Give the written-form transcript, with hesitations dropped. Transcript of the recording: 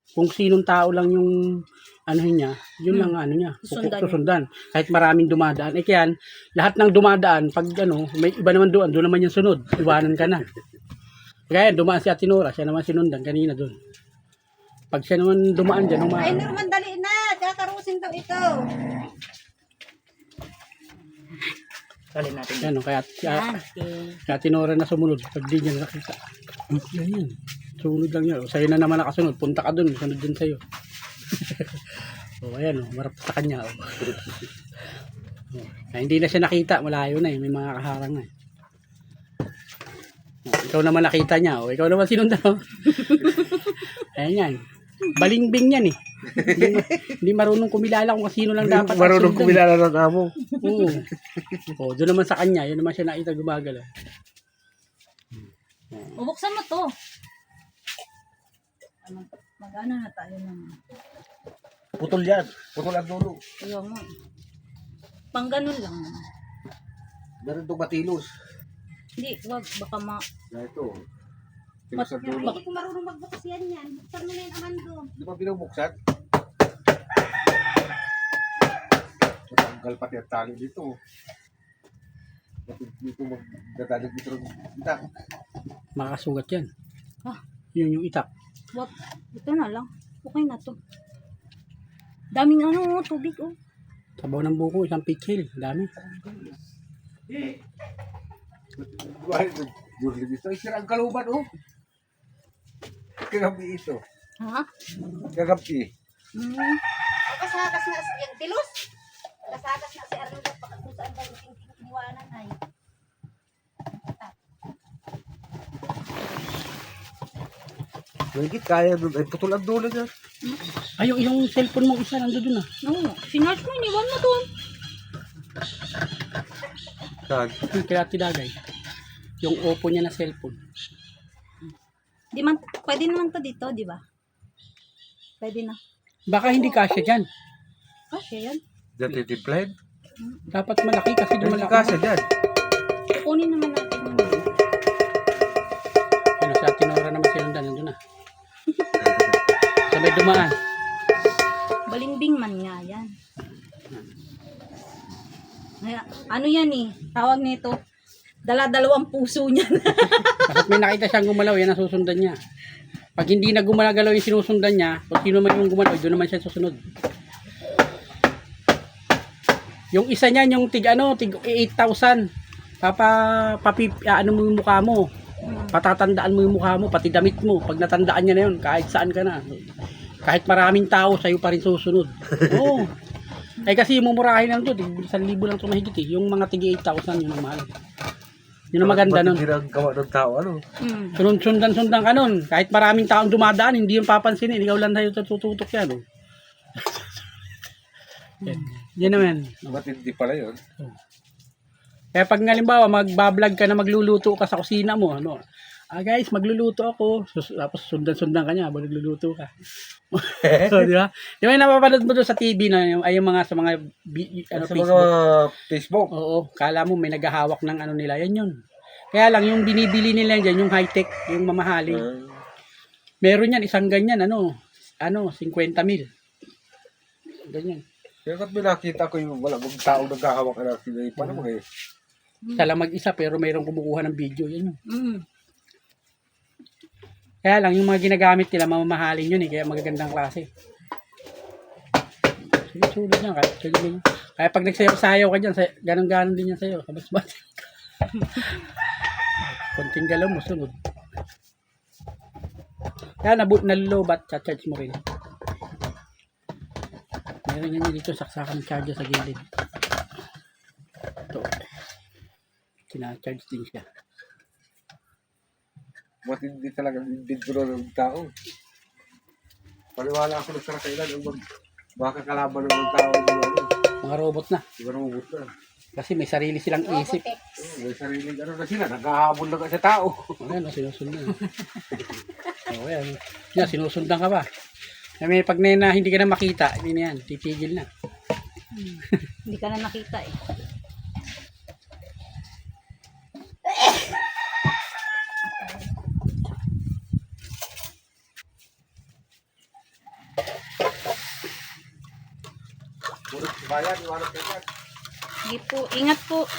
Kung sinong tao lang yung ano niya, yun lang ano niya, susundan. Kahit maraming dumadaan. Eh kaya, lahat ng dumadaan, pag ano, may iba naman doon naman yung sunod. Iwanan ka na. Kaya dumaan si Ate Nora, siya naman sinundan kanina doon. Pag siya naman dumaan dyan, Ay, Norman, dali na. Kakarusin daw ito. Salin natin. Yan, kaya Ate Nora na sumunod. Pag di niya nakita. Yan. Sumunod lang yan. Sa'yo na naman nakasunod. Punta ka dun. Sunod din sa'yo. Ayan. Marap sa kanya. Hindi na siya nakita. Malayo na. May mga kaharang na. Ikaw naman nakita niya. Ikaw naman sinundan. Ayan yan. Balingbing yan eh. Hindi marunong kumilala kung sino lang dapat. Marunong kumilala ng amo. Oo. Doon naman sa kanya. Yun naman siya nakita gumagalaw. Bubuksan mo to. Mag-ano na tayo naman. Putol yan. Putol ang dulo. Ayaw mo. Pang ganun lang. Meron itong matilos. Hindi, wag. Baka Na ito. Tilos ang dulo. Hindi ko marunong magbukas yan. Buksan mo na yung amando. Di ba binubuksan? Matanggal pati ang tali dito. Dito magdadalig dito ng itak. Makakasugat yan. Yun yung itak. Wag. Ito na lang. Okay na to. Daming ano, tubig oh. Sabaw ng buko, isang pitchil. Dami. Durlig ito. Isira ang kaluban oh. Kagabi ito. Ha? Kagabi. Kasakas na si yung tilos. Kasakas na si Arnold. Kung saan ba yung iniwanan ay. Mahigit kaya doon. Ay putol ang dulo niya. Ay, yung cellphone mo isa nando dun ah. Oo. Sinarge mo, iniwan mo doon. Saan? Yung kaya tidagay. Yung Oppo niya na cellphone. Di man, pwede naman to dito, di ba? Pwede na. Baka hindi kasya dyan. Kasi yan. Diyan titiplayin? Dapat malaki kasi di Hindi malaki. kasi dyan. Kunin naman natin yun. Ano, sa Ate Nora naman sinundan nandun na. Sabay dumaan. Balingbing man nga yan. Ano yan eh? Tawag nito. Dala-dalawang puso niyan. Bakit may nakita siyang gumalaw, yan ang susundan niya. Pag hindi na gumagalaw yung sinusundan niya, kung sino man yung gumalaw, doon naman siya susunod. Yung isa niyan, yung tig 8,000. Ano mo yung mukha mo. Patatandaan mo yung mukha mo, pati damit mo. Pag natandaan niya na yun, kahit saan ka na. Kahit maraming tao, sa'yo pa rin susunod. Oo. Eh kasi yung mumurahin lang to, 1,000 lang ito mahigit eh. Yung mga tig 8,000, yun ang mahal. Yun ang maganda nun. Hindi lang gawa ng tao, ano? Sundan ka nun. Kahit maraming taong dumadaan, hindi yung papansinin. Ikaw lang tayo tututok yan. Oh. Yan naman. Ba't hindi pala yun? Kaya pag ngalimbawa, magbablog ka na magluluto ka sa kusina mo, ano, guys, magluluto ako. Tapos sundan ka niya, magluluto ka. So, di ba? Di ba yung napapanood mo doon sa TV na yung mga sa mga Sa Facebook? mga Facebook. Oo, kala mo may naghahawak ng ano nila, yan yun. Kaya lang yung binibili nila dyan, yung high-tech, yung mamahali. Meron yan, isang ganyan, 50 mil. Ganyan. Kaya kat may nakita ko yung walang tao nagkahawak na sila. Paano mo eh? Siya lang mag-isa pero mayroong kumukuha ng video, yan yun. Mm. Kaya lang, yung mga ginagamit nila, mamamahalin yun eh, kaya magagandang klase. Sige, sulit niya, kaya pag nagsayaw ka dyan, ganun-ganun din yan sa'yo, kabas-bas. Konting galaw mo, sunod. Kaya nalulobat, charge mo rin. Meron yan dito, saksakan ng charger sa gilid. Ito. Kina-charge din siya. Matindi talaga yung binturo ng tao. Paliwala ako na sa kailan baka kalaban ng mga tao. Mga robot na. Mga robot na. Kasi may sarili silang isip. May sariling ano na sila, naghahabol na sa tao. Ayan, sinusundan. Ayan. Yan, sinusundan ka ba? May pag na hindi ka na makita, hindi na yan, titigil na. Hindi ka na nakita eh. Sige po, ingat po.